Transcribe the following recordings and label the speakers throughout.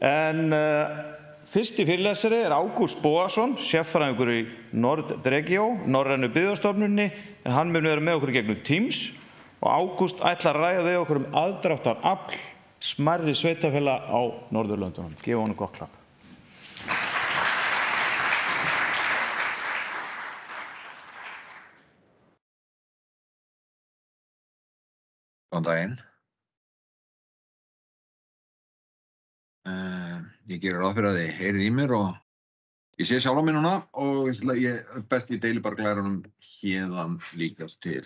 Speaker 1: En fyrsti fyrirlesari Ágúst Bóasson, sérfræðingur í Nordregio, norrænu byggðastofnuninni, en hann mun vera með okkur í gegnum Teams og Ágúst ætlar að ræða við okkur aðdráttarafl smærri sveitarfélaga á Norðurlöndunum. Gefa honum gott klapp.
Speaker 2: Góðan daginn. Ég gerir ráð fyrir að þið heyrið í mér og ég sé sjálf á mig núna og ég deili bara glærunum héðan líkast til.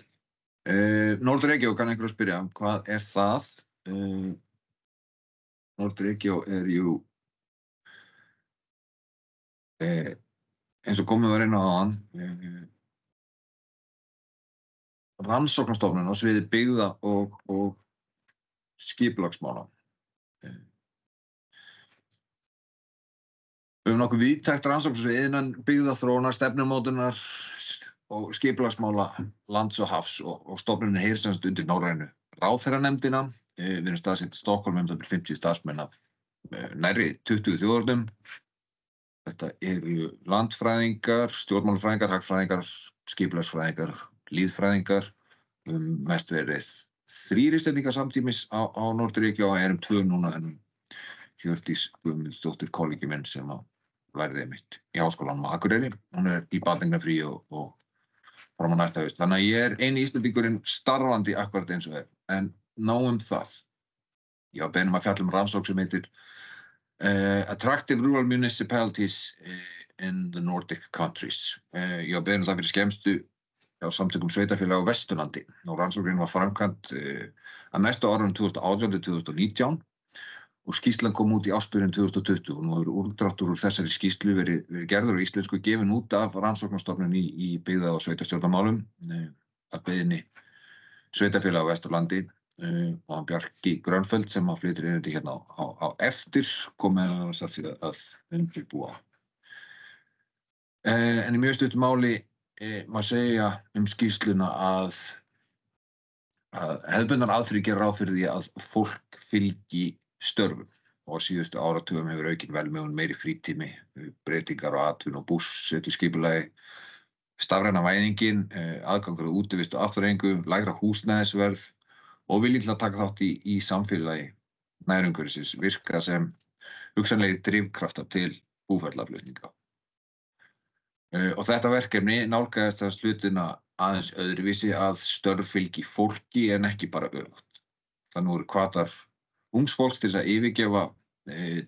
Speaker 2: Nordregio kann einhver að spyrja, hvað er það? Nordregio er jú, eins og komið var inn á áðan, rannsóknarstofnun á sviði byggða og skipulagsmála. Nokkuð víðtækt rannsóknarsvið innan byggðaþróunar, stefnumótunar og skipulagsmála lands og hafs og stofnunin heyrir sem sagt undir norrænu ráðherranefndina. Við erum staðsett í Stockholm um 50 starfsmenn af nærri 20 þjóðorðum. Þetta eru landfræðingar, stjórnmálafræðingar, hagfræðingar, skipulagsfræðingar, lýðfræðingar, mest verið 3 Íslendingar samtímis á Nordregio og erum 2 núna en Hjördís Guðmundsdóttir kollegi minn sem lærði mitt í háskólanum á Akureyri. Hún er í barneignarfríi og fram á næsta haust. Þannig að ég er eini Íslendingurinn starfandi akkúrat eins og en nóg það. Ég var beðinn að fjalla rannsókn sem heitir Attractive Rural Municipalities in the Nordic Countries. Ég var beðinn það fyrir skemmstu á samtökum sveitarfélaga á Vesturlandi og rannsóknin var framkvæmd að mestu á árunum 2018 til 2019 og skýrslan kom út í ársbyrjun 2020 og nú hefur úrdráttur úr þessari skýrslu verið gerður á íslensku gefin út af rannsóknarstofnun í byggða- og sveitarstjórnarmálum að beiðni sveitarfélaga á Vesturlandi og hann Bjarki Grönfeldt sem flytur inn hérna á eftir kom með að undirbúa. En í mjög stuttu máli má segja skýrsluna að hefðbundnar aðferðir gera ráð fyrir því að fólk fylgi störfum og á síðustu áratugum hefur aukin velmegun meiri frítími, breytingar á atvinnu og búsetuskipulagi, stafræna væðingin, aðgangur að útivist og afþreyingu, lægra húsnæðisverð og vilji til að taka þátt í samfélagi nærumhverfisins virka sem hugsanlegir drifkraftar til búferlaflutninga. Og þetta verkefni nálgaðist þess hlutina aðeins öðruvísi að störf fylgi fólki en ekki bara öfugt. Þannig voru hvatar ungs fólks til að yfirgefa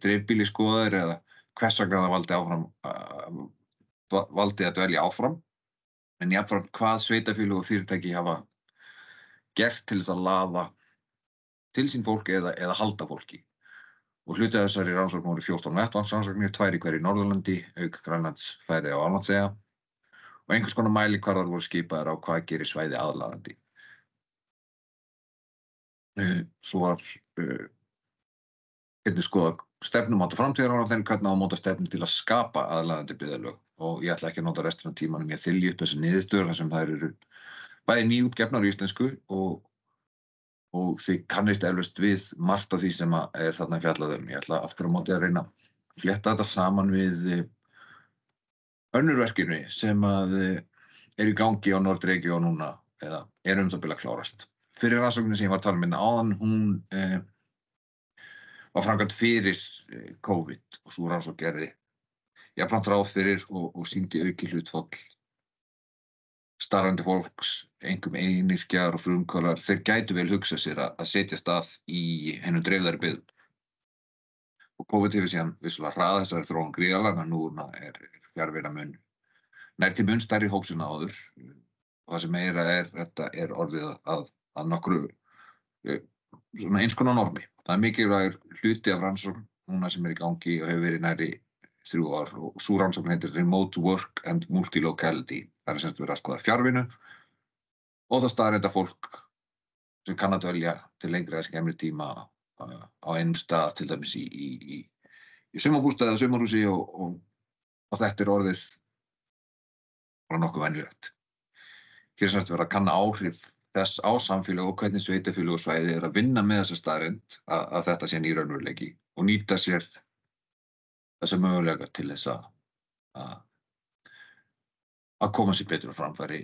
Speaker 2: dreifbýlisskoðaðir eða hvers vegna það valdi að dvelja áfram, en jafnframt hvað sveitarfélög og fyrirtæki hafa gert til þess að laða til sín fólk eða halda fólki. Og hluti af þessari rannsókn voru 14 vettvangsrannsóknir, 2 í hverju Norðurlandi, auk Grænlands, Færeyja og Álandseyja og einhvers konar mælikvarðar voru skipaðir á hvað gerir svæði aðlaðandi. Svo var einnig skoða stefnumáta framtíðar á þeim hvernig á að móta stefnu til að skapa aðlaðandi byggðarlög og ég ætla ekki að nota restina af tímanum ég þylji upp þessi niðurstöður þar sem þær eru bæði nýútgefnar í íslensku og þið kannist eflaust við margt af því sem er þarna fjallað Ég ætla aftur á móti að reyna að flétta þetta saman við önnur verkefni sem eru í gangi á Nordregio núna eða það bil að klárast. Fyrir rannsóknin sem ég var að tala um áðan, hún var framkvæmd fyrir COVID og svo rannsókn gerði jafnframt ráð fyrir og sýndi aukið hlutfall starfandi fólks, einkum einyrkjar og frumkvöðlar, þeir gætu vel hugsað sér að setjast að í hinum dreifðari byggðum. Og COVID hefur síðan vissulega hraðað þessari þróun gríðarlega, núna er fjarvinna nær til mun stærri hóps en áður og það sem meira þetta er orðið að nokkru svona eins konar normi. Það er mikilvægur hluti af rannsókn núna sem í gangi og hefur verið nærri 3 ár og sú rannsókn heitir Remote Work and Multilocality. Það sem verið að skoða fjarvinnu og það staðreynd fólk sem kann að dvelja til lengri eða skemmri tíma á einum stað, til dæmis í sumarbústað eða sumarhúsi og þetta er orðið bara nokkuð venjulegt. Hér sem verið að kanna áhrif þess á samfélag og hvernig sveitarfélög og svæði að vinna með þessa staðreynd að þetta sé ný raunveruleiki og nýta sér þessa möguleika til þess að koma sér betur á framfæri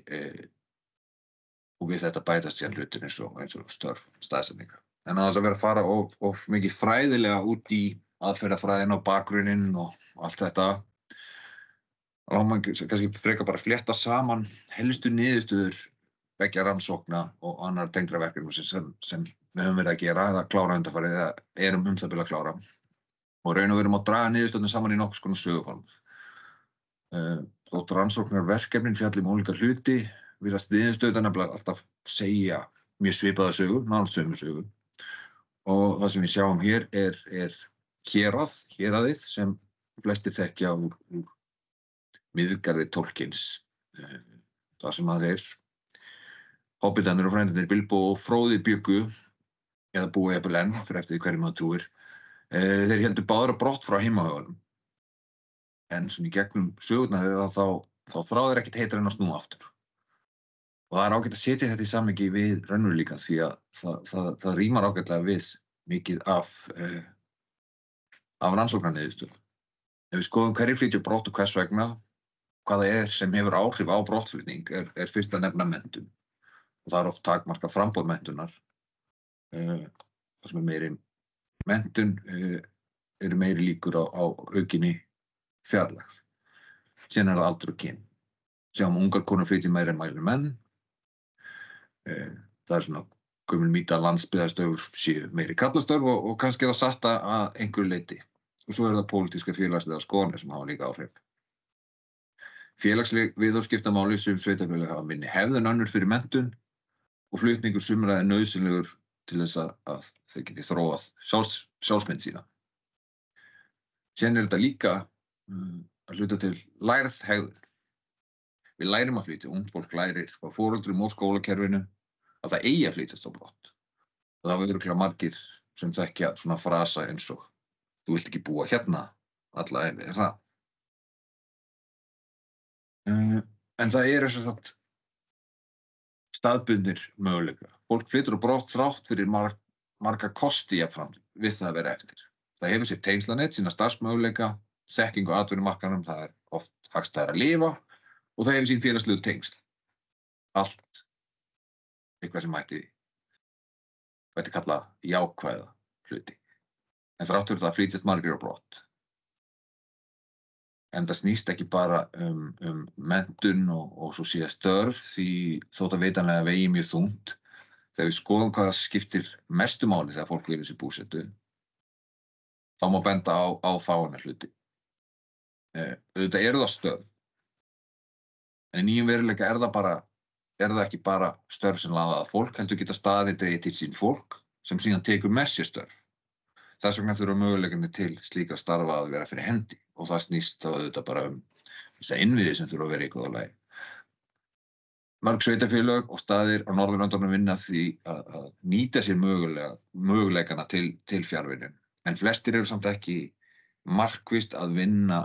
Speaker 2: og við þetta bætast síðan hlutir eins og störf, staðsetninga. En að þess að vera að fara of mikið fræðilega út í aðferðafræðina og bakgrunninn og allt þetta, þá má maður kannski frekar bara flétta saman helstu niðurstöður beggja rannsókna og annar tengdra verkefnum sem við höfum verið að gera eða klára undanfarið eða erum það bil að klára og raun og verum að draga niðurstöðuna saman í nokkurs konar söguform. Þótt rannsóknarverkefnin fjalli ólíka hluti virðast niðurstöðurnar nefnilega alltaf segja mjög svipaða sögu, nánast sömu sögu. Og það sem við sjáum hér er héraðið sem flestir þekkja úr Miðgarði Tolkiens. Það sem að Hobbitarnir og frændarnir Bilbo og Fróði bjuggu, eða búa jafnvel enn, fyrir eftir því hverju maður trúir. Þeir héldu báðir á brott frá heimahögunum. En svona í gegnum sögurnar þá þrá þeir ekkert heitar en að snúa aftur. Og það ágætt að setja þetta í samhengi við raunveruleikann því að það rímar ágætlega við mikið af rannsóknarniðurstöðum. Ef við skoðum hverjir flytja brott og hvers vegna, hvað það sem hefur áhrif á brottflutning er fyrst að nefna menntun. Og það oft takmarkað framboð menntunar. Það sem meiri menntun eru meiri líkur á aukinni fjarlægð. Síðan það aldur og kyn. Sjáum ungar konur flytja meira en mælir menn. Það svona gömul mýta að landsbyggðarstörf séu meiri karlastörf og kannski það satt að einhverju leyti. Og svo það pólitíska félagslega skoðanir sem hafa líka áhrif. Félagsleg viðhorf skipta máli, sum sveitarfélög hafa minni hefð en önnur fyrir menntun og flutningur sumra er nauðsynlegur til þess að þeir geti þróað sjálfsmynd sína. Síðan þetta líka að hluta til lærð hegðun. Við lærum að flytja, ungt fólk lærir frá foreldrum og skólakerfinu að það eigi að flytjast á brott. Og það hafa örugglega margir sem þekkja svona frasa eins og þú vilt ekki búa hérna alla ævi, það? En það sem sagt staðbundnir möguleika. Fólk flytur á brott þrátt fyrir marga kosti jafnframt við það að vera eftir. Það hefur sér tengslanet, sína starfsmöguleika, þekkingu á atvinnumarkaðnum, það er oft hagstæðara að lifa og það hefur sín félagslegu tengsl. Allt eitthvað sem mætti kalla jákvæða hluti. En þrátt fyrir það flytjast margir á brott. En það snýst ekki bara menntun og svo síðan störf því þótt að veitanlega vegi mjög þungt. Þegar við skoðum hvað skiptir mestu máli þegar fólk velur sér búsetu, þá má benda á fáeinar hluti. Auðvitað eru það störf. En í nýjum veruleika er það ekki bara störf sem laða að fólk, heldur geta staðið dregið til sín fólk sem síðan tekur með sér störf. Þess vegna þurfa möguleikandi til slíkra starfa að vera fyrir hendi og það snýst þá auðvitað bara þessa innviði sem þurfa að vera í góða lagi. Mörg sveitarfélög og staðir á Norðurlöndunum vinna því að nýta sér möguleikana til fjarvinnu. En flestir eru samt ekki markvisst að vinna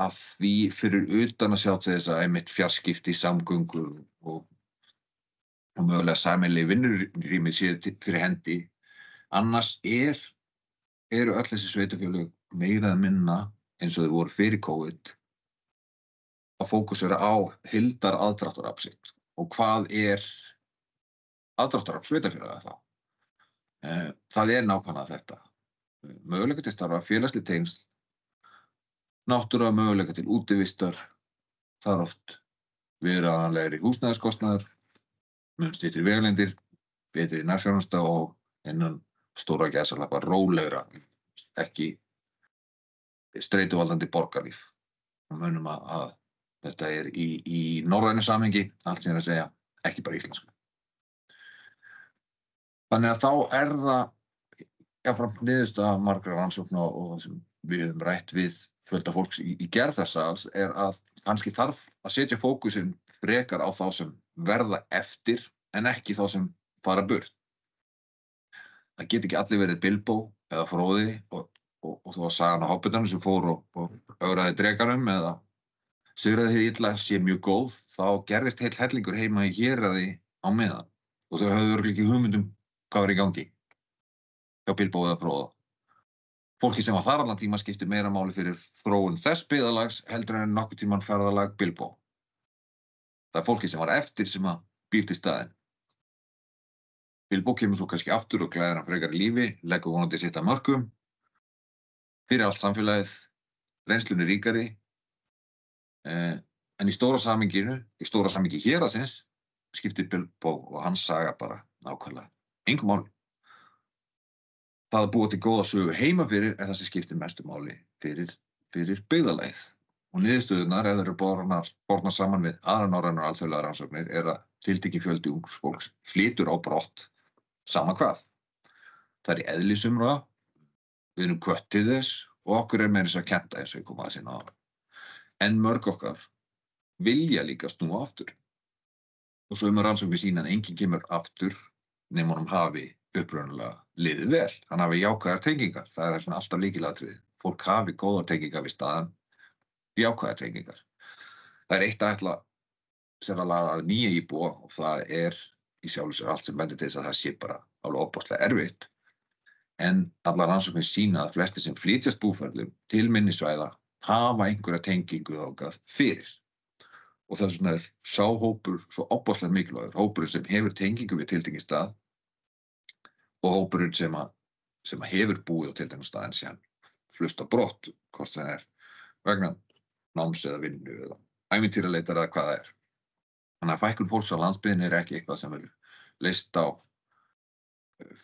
Speaker 2: að því fyrir utan að sjá til þess að einmitt fjarskipti, samgöngu og mögulega sameiginlegi vinnurými séu fyrir hendi. Annars eru öll þessi sveitarfélög meira að minna eins og þau voru fyrir COVID að fókusera á heildar aðdráttarafl sitt og hvað aðdráttarafl sveitarfélaga þá. Það nákvæmlega þetta. Möguleika til starfa, félagsleg tengsl, náttúrulega möguleika til útivistar, það er oft viðráðanlegri húsnæðiskostnaður, mun styttri vegalengdir, betri nærþjónusta og innan stóra gæsalappa rólegra, ekki streituvaldandi borgarlíf. Og munum að þetta er í norrænu samhengi, allt sem að segja, ekki bara íslensku. Þannig að þá það jafnframt niðurstaða margra rannsókna og sem við höfum rætt við fjölda fólks í gerð þessa alls að kannski þarf að setja fókusinn frekar á þá sem verða eftir en ekki þá sem fara burt. Það get ekki allir verið Bilbo eða Fróði og þó að sagan á Hobbitanum sem fór og ögraði drekanum eða sigraði hið illa sé mjög góð, þá gerðist heill hellingur heima í héraði á meðan og þau höfðu örugglega ekki hugmynd hvað var í gangi hjá Bilbo eða Fróða. fólki sem var þar allan tíma skipti meira máli fyrir þróun þess byggðarlags heldur en nokkuð tímann ferðalag Bilbao. Það fólki sem var eftir sem að býr til staðinn. Bilbao kemur svo kannski aftur og glæðir hann frekar í lífi, leggur vonandi sitt að mörkum, fyrir allt samfélagið, reynslunni ríkari, en í stóra samingi héraðsins skiptir Bilbao og hans saga bara nákvæmlega engu máli. Það að búa til góða sögu heima fyrir það sem skiptir mestu máli fyrir byggðarlagið. Og niðurstöðurnar, ef þeir eru bornar saman við aðrar norrænar alþjóðlegar rannsóknir, er að tiltekinn fjöldi ungs fólks flytur á brott sama hvað. Það er í eðlisumra, við erum hvött til þess og okkur er meira þess að kenta eins og ég kom að sinna á. En mörg okkar vilja líka snúa aftur. Og svo rannsóknir sýna að enginn kemur aftur nema honum hafi upprunalega liðið vel. Hann hafi jákvæðar tengingar. Það er svona alltaf lykilatriði. Fólk hafi góðar tengingar við staðan, jákvæðar tengingar. Það er eitt að ætla sér að laða að nýja íbúa og það er í sjálfu sér allt sem bendir til þess að það sé bara alveg ofboðslega erfitt. En allar rannsóknir sýna að flestir sem flytjast búferlum til minni svæða hafa einhverja tengingu þangað fyrir. Og þess vegna er sá hópur svo ofboðslega mikilvægur, hópurinn sem hefur tengingu við tiltekinn stað og hópurinn sem hefur búið á tiltekinn stað en síðan flust á brott, hvort sem er vegna náms eða vinnu eða ævintýraleitar eða hvað það er. Þannig að fækkun fólks á landsbyggðinni er ekki eitthvað sem er leyst á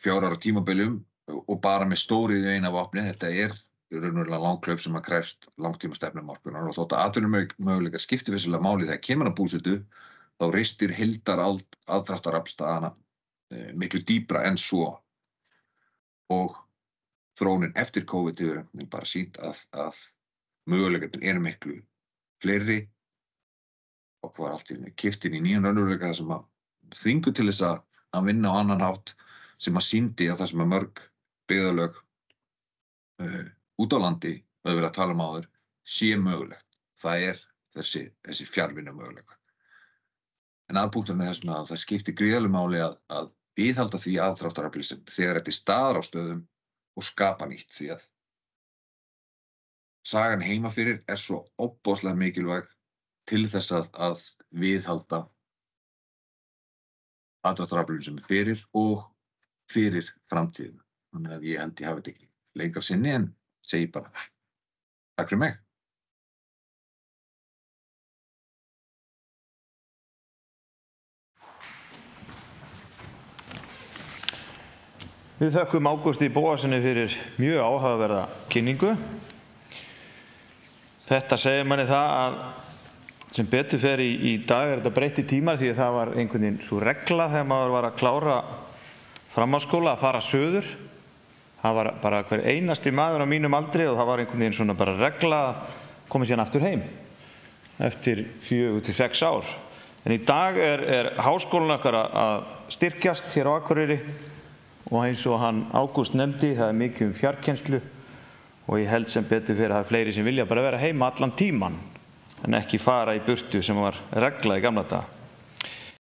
Speaker 2: 4 ára tímabilum og bara með stóriðju eina vopni. Þetta er raunverulega langklaup sem að krefst langtíma stefnumorkunar og þótt að atvinnumöguleikar skipti vissulega máli þegar kemur að búsetu, þá ristir heildar aðdráttarafl staðanna miklu dýpra en svo. Og þróunin eftir COVID hefur bara sýnt að möguleikarnir eru miklu fleiri og var allt í kippt inn í nýjan raunveruleika sem að þvingu til þess að vinna á annan hátt sem að sýndi að það sem að mörg byggðarlög út á landi, við höfum verið að tala um áður, sé mögulegt. Það er þessi fjarvinnu möguleika. En aðpunkturinn er þessum að það skiptir gríðarlegu máli að viðhalda því aðdráttarafli sem þegar þetta er staðar á stöðum og skapa nýtt því að sagan heima fyrir er svo ofboðslega mikilvæg til þess að viðhalda aðdráttaraflinu sem er fyrir og fyrir framtíðina. Þannig að ég held ég hafi þetta ekki lengra sinni en segi bara takk fyrir mig.
Speaker 1: Við þökkum Ágústi Bóasyni fyrir mjög áhugaverða kynningu. Þetta segir manni það að sem betur fer í dag er þetta breytti tímar því að það var einhvern veginn svo regla þegar maður var að klára framhaldsskóla að fara suður. Það var bara hver einasti maður á mínum aldri og það var einhvern veginn svona bara regla að koma síðan aftur heim eftir 4 til 6 ár. En í dag er háskólinn okkar að styrkjast hér á Akureyri og eins og hann Ágúst nefndi, það er mikið fjarkennslu og ég held sem betur fyrir að það er fleiri sem vilja bara vera heima allan tíman en ekki fara í burtu sem var regla í gamla daga.